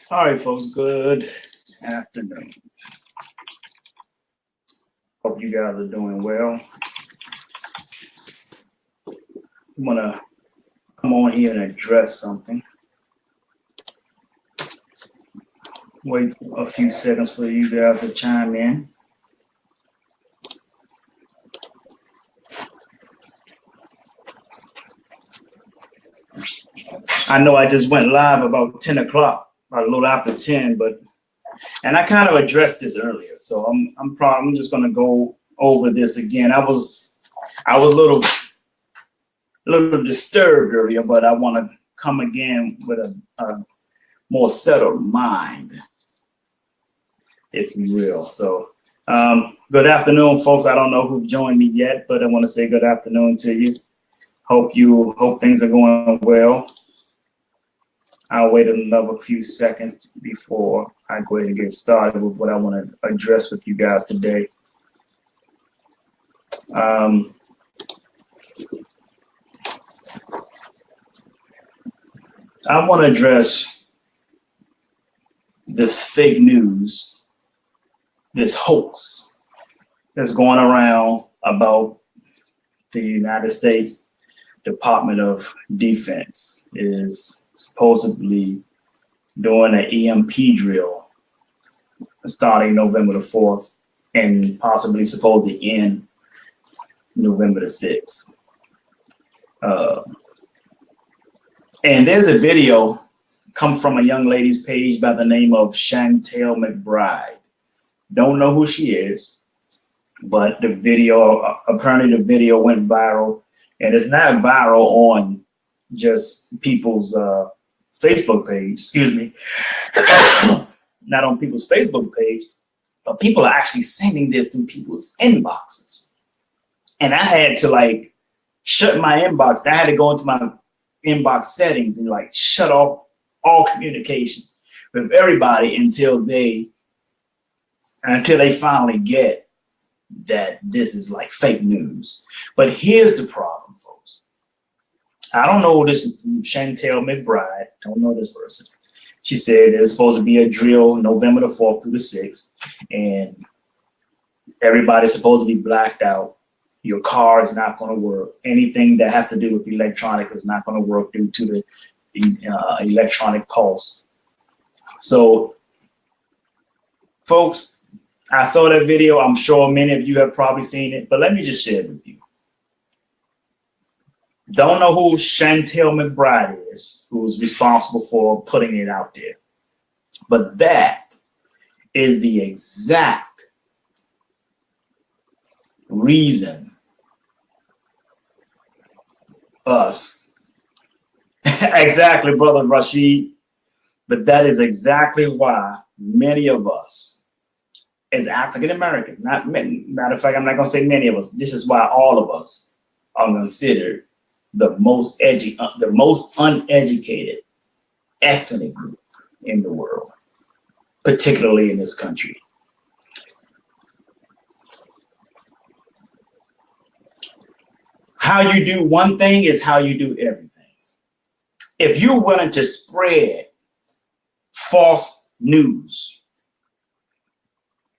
All right, folks, good afternoon. Hope you guys are doing well. I'm gonna come on here and address something. Wait a few seconds for you guys to chime in. I know I just went live about 10 o'clock, a little after 10, and I kind of addressed this earlier, so I'm just gonna go over this again. I was a little disturbed earlier, but I want to come again with a more settled mind, if you will. So, good afternoon, folks. I don't know who've joined me yet, but I want to say good afternoon to you. Hope things are going well. I'll wait another few seconds before I go ahead and get started with what I want to address with you guys today. I want to address this fake news, this hoax that's going around about the United States Department of Defense is supposedly doing an EMP drill starting November the 4th and possibly supposed to end November the 6th. And there's a video come from a young lady's page by the name of Chantel McBride. Don't know who she is, but the video, apparently the video went viral, and it's not viral on just people's Facebook page, excuse me, not on people's Facebook page, but people are actually sending this through people's inboxes. And I had to shut my inbox. I had to go into my inbox settings and shut off all communications with everybody until they finally get that this is fake news. But here's the problem, folks. I don't know this Chantel McBride. Don't know this person. She said it's supposed to be a drill November the 4th through the 6th, and everybody's supposed to be blacked out. Your car is not going to work. Anything that has to do with electronic is not going to work due to the electronic pulse. So, folks, I saw that video. I'm sure many of you have probably seen it, but let me just share it with you. Don't know who Chantel McBride is, who's responsible for putting it out there. But that is the exact reason us, exactly, Brother Rashid, but that is exactly why many of us as African American, not many, matter of fact, I'm not going to say many of us, this is why all of us are considered the most uneducated ethnic group in the world, particularly in this country. How you do one thing is how you do everything. If you're willing to spread false news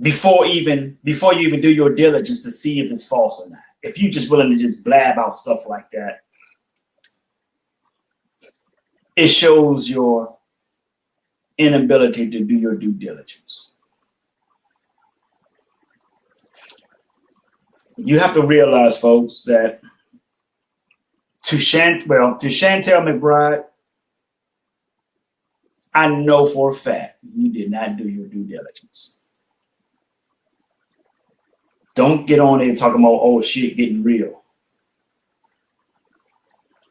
before you even do your diligence to see if it's false or not, if you're just willing to just blab out stuff like that, it shows your inability to do your due diligence. You have to realize, folks, that to Chantel McBride, I know for a fact you did not do your due diligence. Don't get on there talking about, oh, shit getting real.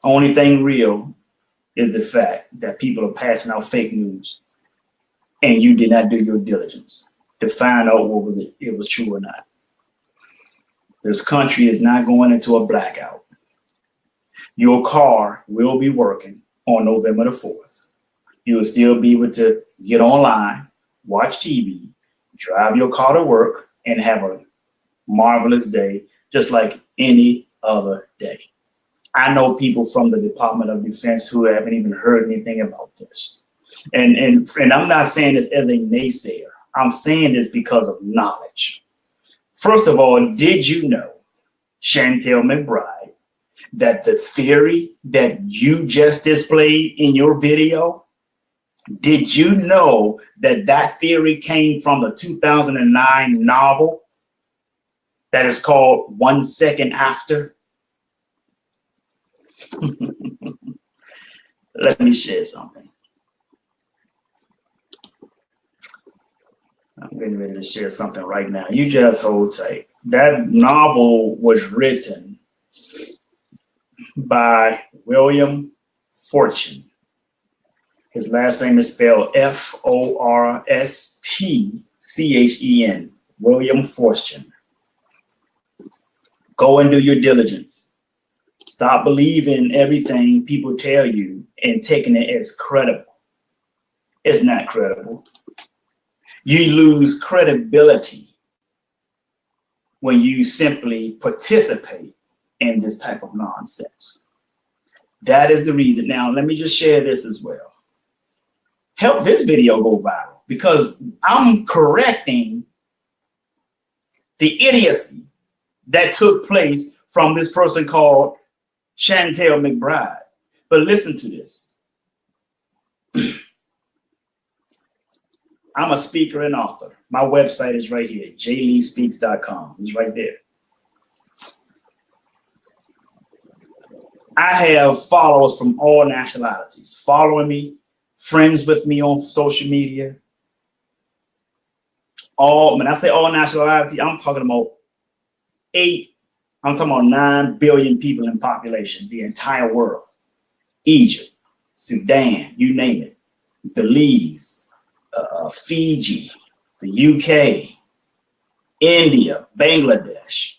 Only thing real is the fact that people are passing out fake news and you did not do your diligence to find out it was true or not. This country is not going into a blackout. Your car will be working on November the 4th. You will still be able to get online, watch TV, drive your car to work, and have a marvelous day, just like any other day. I know people from the Department of Defense who haven't even heard anything about this. And I'm not saying this as a naysayer. I'm saying this because of knowledge. First of all, did you know, Chantel McBride, that the theory that you just displayed in your video, did you know that that theory came from the 2009 novel that is called 1 Second After? Let me share something. I'm getting ready to share something right now. You just hold tight. That novel was written by William Fortune. His last name is spelled Forstchen. William Fortune. Go and do your diligence. Stop believing everything people tell you and taking it as credible. It's not credible. You lose credibility when you simply participate in this type of nonsense. That is the reason. Now, let me just share this as well. Help this video go viral, because I'm correcting the idiocy that took place from this person called Chantel McBride. But listen to this. I'm a speaker and author. My website is right here, jleespeaks.com. It's right there. I have followers from all nationalities following me, friends with me on social media. When I say all nationality, I'm talking about 9 billion people in population, the entire world. Egypt, Sudan, you name it, Belize, Fiji, the UK, India, Bangladesh,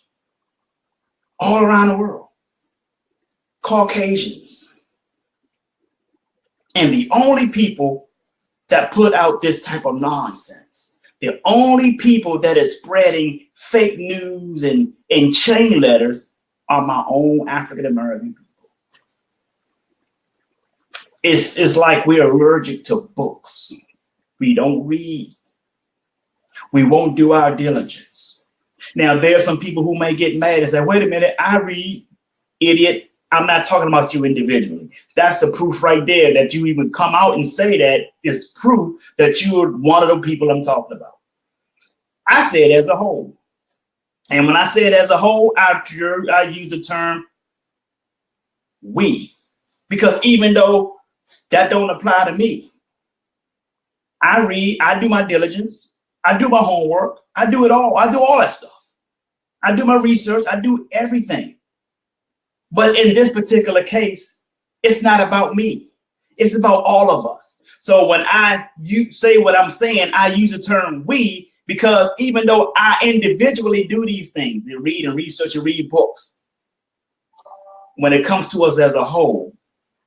all around the world. Caucasians. And the only people that put out this type of nonsense, the only people that is spreading fake news and chain letters are my own African American people. It's like we're allergic to books. We don't read. We won't do our diligence. Now, there are some people who may get mad and say, wait a minute, I read, idiot. I'm not talking about you individually. That's the proof right there that you even come out and say that is proof that you're one of the people I'm talking about. I say it as a whole. And when I say it as a whole, I use the term we. Because even though that don't apply to me, I read, I do my diligence, I do my homework, I do it all. I do all that stuff. I do my research, I do everything. But in this particular case, it's not about me. It's about all of us. So when you say what I'm saying, I use the term we, because even though I individually do these things, they read and research and read books, when it comes to us as a whole,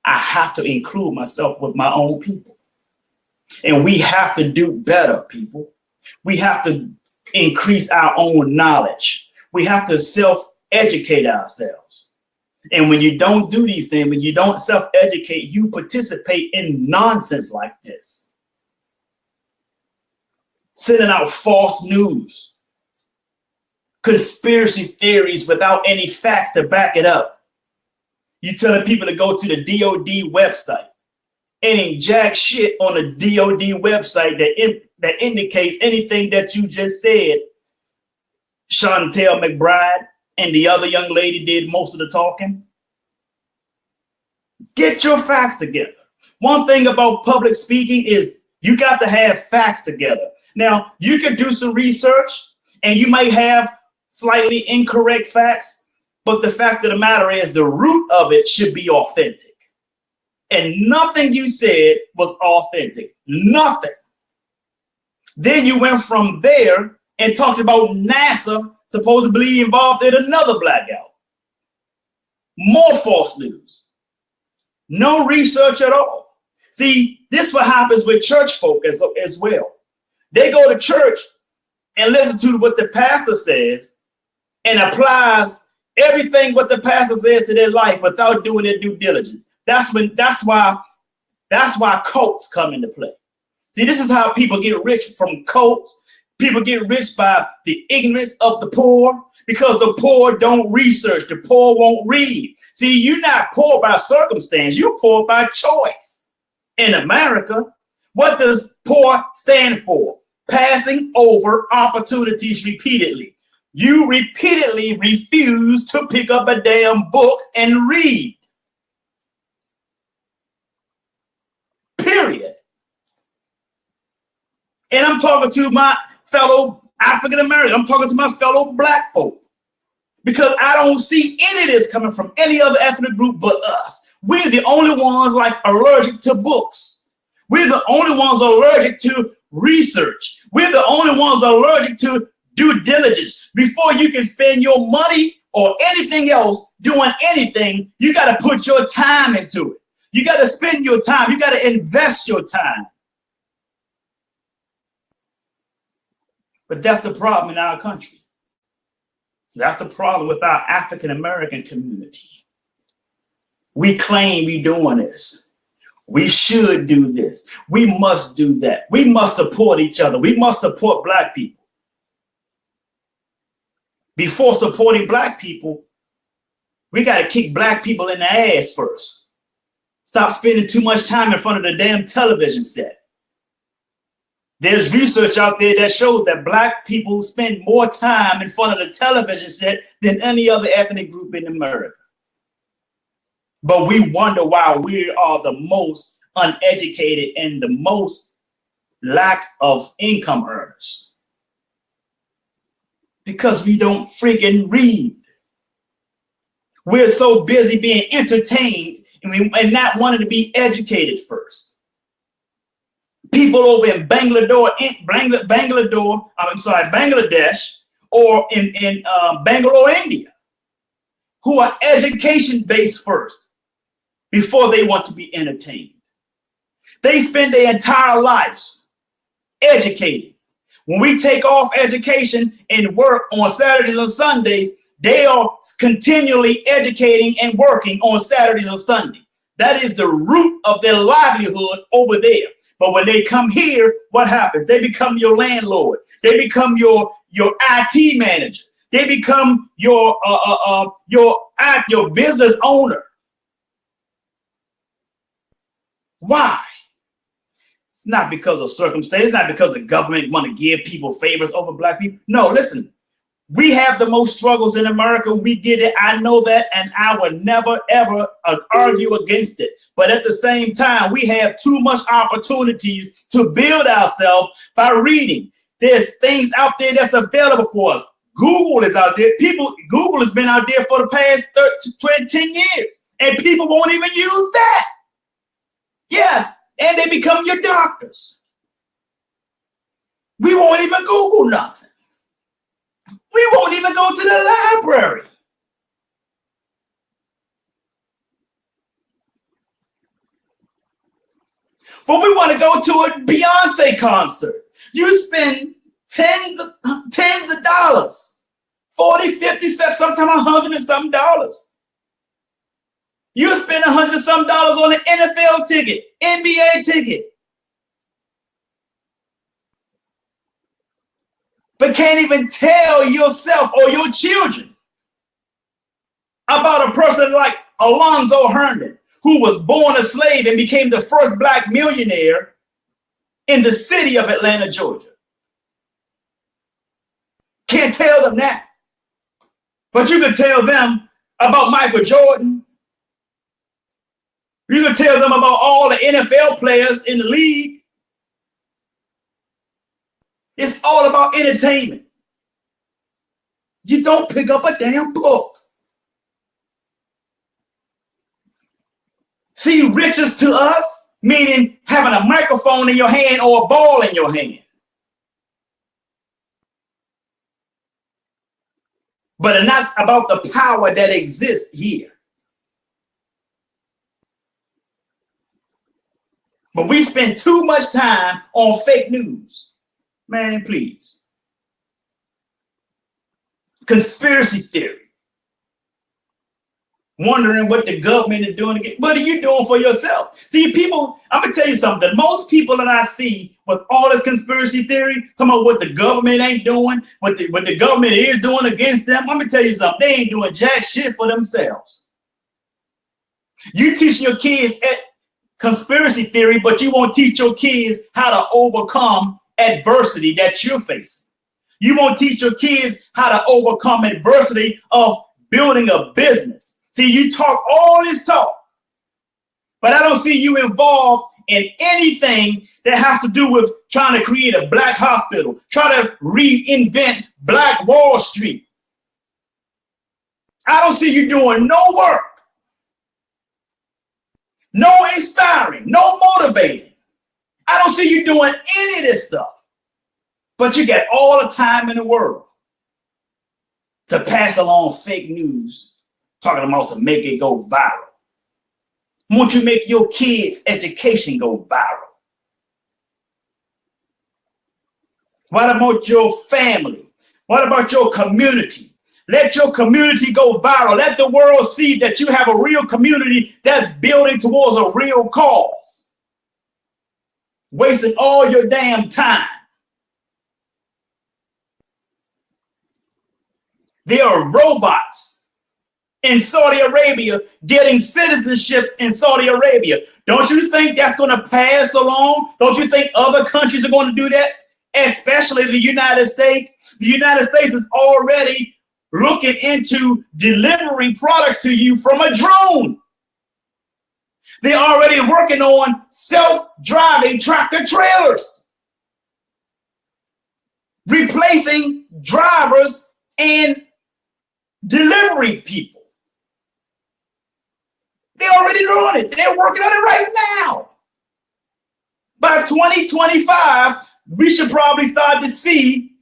I have to include myself with my own people. And we have to do better, people. We have to increase our own knowledge. We have to self-educate ourselves. And when you don't do these things, when you don't self-educate, you participate in nonsense like this. Sending out false news, conspiracy theories without any facts to back it up. You telling people to go to the DOD website and ain't jack shit on the DOD website that indicates anything that you just said. Chantel McBride and the other young lady did most of the talking. Get your facts together. One thing about public speaking is you got to have facts together. Now, you can do some research and you might have slightly incorrect facts, but the fact of the matter is the root of it should be authentic. And nothing you said was authentic. Nothing. Then you went from there and talked about NASA supposedly involved in another blackout. More false news. No research at all. See, this is what happens with church folk as well. They go to church and listen to what the pastor says and applies everything what the pastor says to their life without doing their due diligence. That's why That's why cults come into play. See, this is how people get rich from cults. People get rich by the ignorance of the poor because the poor don't research. The poor won't read. See, you're not poor by circumstance. You're poor by choice. In America, what does poor stand for? Passing over opportunities repeatedly. You repeatedly refuse to pick up a damn book and read. Period. And I'm talking to my fellow African American. I'm talking to my fellow black folk. Because I don't see any of this coming from any other ethnic group but us. We're the only ones like allergic to books. We're the only ones allergic to research. We're the only ones allergic to due diligence. Before you can spend your money or anything else doing anything, you got to put your time into it. You got to spend your time. You got to invest your time. But that's the problem in our country. That's the problem with our African American community. We claim we're doing this. We should do this. We must do that. We must support each other. We must support black people. Before supporting black people, we got to kick black people in the ass first. Stop spending too much time in front of the damn television set. There's research out there that shows that black people spend more time in front of the television set than any other ethnic group in America. But we wonder why we are the most uneducated and the most lack of income earners. Because we don't freaking read. We're so busy being entertained and not wanting to be educated first. People over in Bangladesh, or in Bangalore, India, who are education-based first before they want to be entertained. They spend their entire lives educating. When we take off education and work on Saturdays and Sundays, they are continually educating and working on Saturdays and Sundays. That is the root of their livelihood over there. But when they come here, what happens? They become your landlord. They become your IT manager. They become your business owner. Why? It's not because of circumstance. It's not because the government want to give people favors over black people. No, listen. We have the most struggles in America. We get it. I know that, and I would never, ever argue against it. But at the same time, we have too much opportunities to build ourselves by reading. There's things out there that's available for us. Google is out there. Google has been out there for the past 10 years, and people won't even use that. Yes, and they become your doctors. We won't even Google nothing. We won't even go to the library. But we want to go to a Beyonce concert. You spend tens of dollars, 40, 50, sometimes $100 and some dollars. You spend $100 and some dollars on an NFL ticket, NBA ticket. But can't even tell yourself or your children about a person like Alonzo Herndon, who was born a slave and became the first black millionaire in the city of Atlanta, Georgia. Can't tell them that. But you can tell them about Michael Jordan. You can tell them about all the NFL players in the league. It's all about entertainment. You don't pick up a damn book. See, riches to us, meaning having a microphone in your hand or a ball in your hand. But not about the power that exists here. But we spend too much time on fake news. Man, please. Conspiracy theory. wondering what the government is doing again. What are you doing for yourself? See, people, I'm gonna tell you something. Most people that I see with all this conspiracy theory, talking about what the government ain't doing, what the government is doing against them, I'm gonna tell you something. They ain't doing jack shit for themselves. You teach your kids conspiracy theory, but you won't teach your kids how to overcome adversity that you're facing. You won't teach your kids how to overcome adversity of building a business. See, you talk all this talk, but I don't see you involved in anything that has to do with trying to create a black hospital, try to reinvent Black Wall Street. I don't see you doing no work, no inspiring, no motivating. I don't see you doing any of this stuff. But you get all the time in the world to pass along fake news, talking about to make it go viral. Won't you make your kids' education go viral? What about your family? What about your community? Let your community go viral. Let the world see that you have a real community that's building towards a real cause. Wasting all your damn time. There are robots in Saudi Arabia getting citizenships in Saudi Arabia. Don't you think that's going to pass along? Don't you think other countries are going to do that? Especially the United States. The United States is already looking into delivering products to you from a drone. They're already working on self-driving tractor trailers, replacing drivers and delivery people. They're already doing it. They're working on it right now. By 2025, we should probably start to see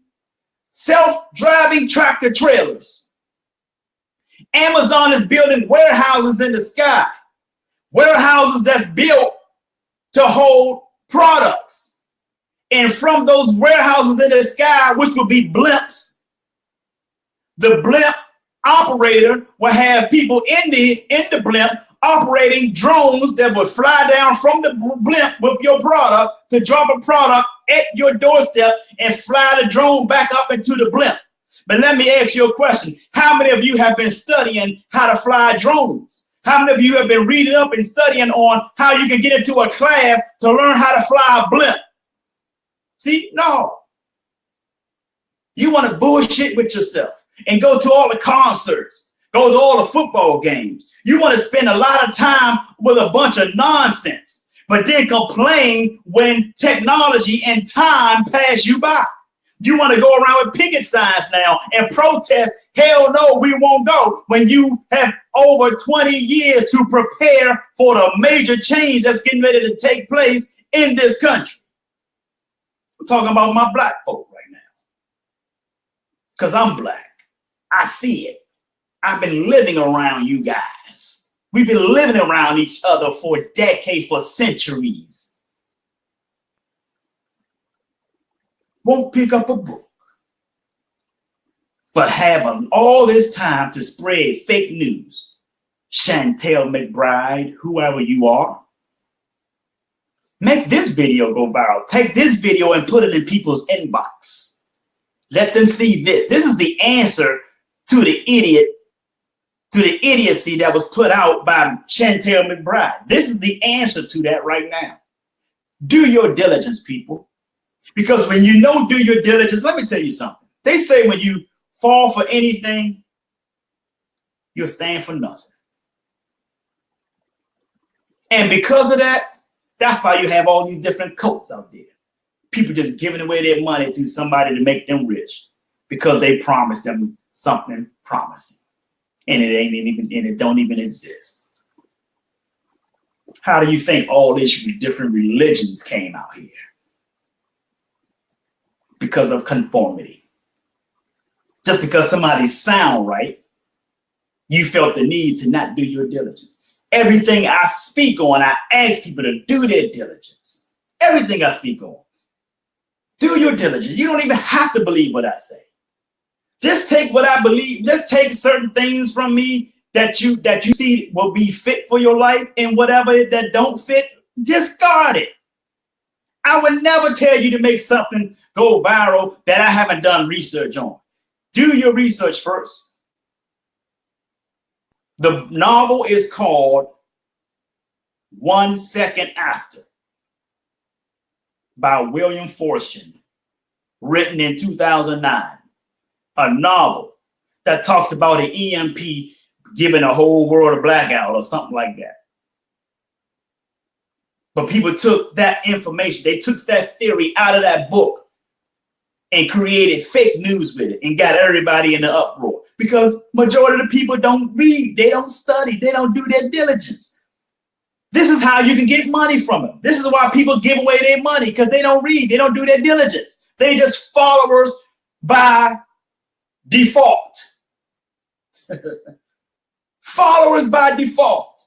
self-driving tractor trailers. Amazon is building warehouses in the sky, warehouses that's built to hold products. And from those warehouses in the sky, which will be blimps, the blimp operator will have people in the blimp operating drones that will fly down from the blimp with your product to drop a product at your doorstep and fly the drone back up into the blimp. But let me ask you a question. How many of you have been studying how to fly drones? How many of you have been reading up and studying on how you can get into a class to learn how to fly a blimp? See, no. You want to bullshit with yourself and go to all the concerts, go to all the football games. You want to spend a lot of time with a bunch of nonsense, but then complain when technology and time pass you by. You want to go around with picket signs now and protest, hell no, we won't go, when you have over 20 years to prepare for the major change that's getting ready to take place in this country. I'm talking about my black folk right now, because I'm black. I see it. I've been living around you guys. We've been living around each other for decades, for centuries. Won't pick up a book, but have all this time to spread fake news. Chantel McBride, whoever you are, make this video go viral. Take this video and put it in people's inbox. Let them see this. This is the answer to the idiocy that was put out by Chantel McBride. This is the answer to that right now. Do your diligence, people. Because when you don't do your diligence, let me tell you something. They say when you fall for anything, you'll stand for nothing. And because of that, that's why you have all these different cults out there. People just giving away their money to somebody to make them rich because they promised them something promising. And it don't even exist. How do you think all these different religions came out here? Because of conformity. Just because somebody sound right, you felt the need to not do your diligence. Everything I speak on, I ask people to do their diligence. Everything I speak on. Do your diligence. You don't even have to believe what I say. Just take what I believe. Just take certain things from me that you see will be fit for your life, and whatever that don't fit, discard it. I would never tell you to make something go viral that I haven't done research on. Do your research first. The novel is called 1 Second After by William Forstchen, written in 2009. A novel that talks about an EMP giving a whole world a blackout or something like that. But people took that information, they took that theory out of that book and created fake news with it and got everybody in the uproar. Because majority of the people don't read, they don't study, they don't do their diligence. This is how you can get money from it. This is why people give away their money, because they don't read, they don't do their diligence. They just followers by default. Followers by default.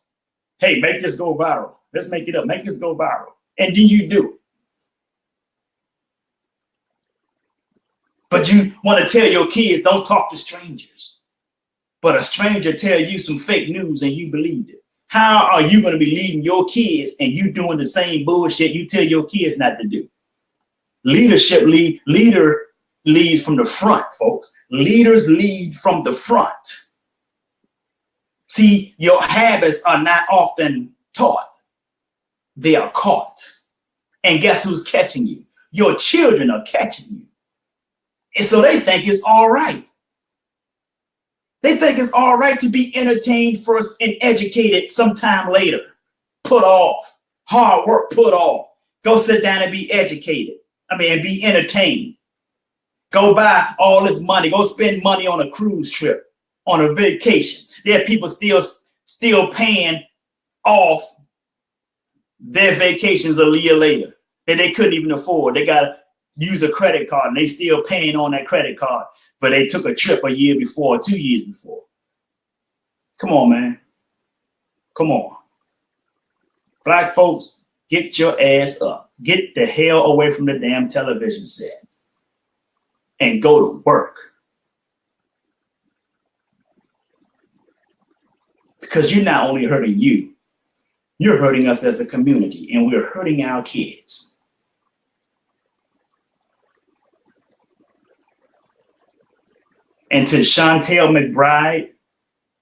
Hey, make this go viral. Let's make it up. Make this go viral. And then you do. But you want to tell your kids, don't talk to strangers. But a stranger tell you some fake news and you believed it. How are you going to be leading your kids and you doing the same bullshit you tell your kids not to do? Leadership leader leads from the front, folks. Leaders lead from the front. See, your habits are not often taught. They are caught. And guess who's catching you? Your children are catching you. And so they think it's all right. They think it's all right to be entertained first and educated sometime later. Put off. Hard work put off. Go sit down and be educated. And be entertained. Go buy all this money. Go spend money on a cruise trip, on a vacation. There are people still paying off their vacations a year later that they couldn't even afford. They got to use a credit card and they still paying on that credit card, but they took a trip a year before, 2 years before. Come on, man. Come on. Black folks, get your ass up. Get the hell away from the damn television set and go to work. Because you're not only hurting you, you're hurting us as a community, and we're hurting our kids. And to Chantel McBride,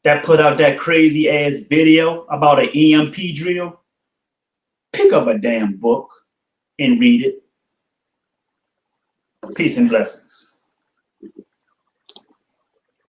that put out that crazy ass video about an EMP drill, pick up a damn book and read it. Peace and blessings.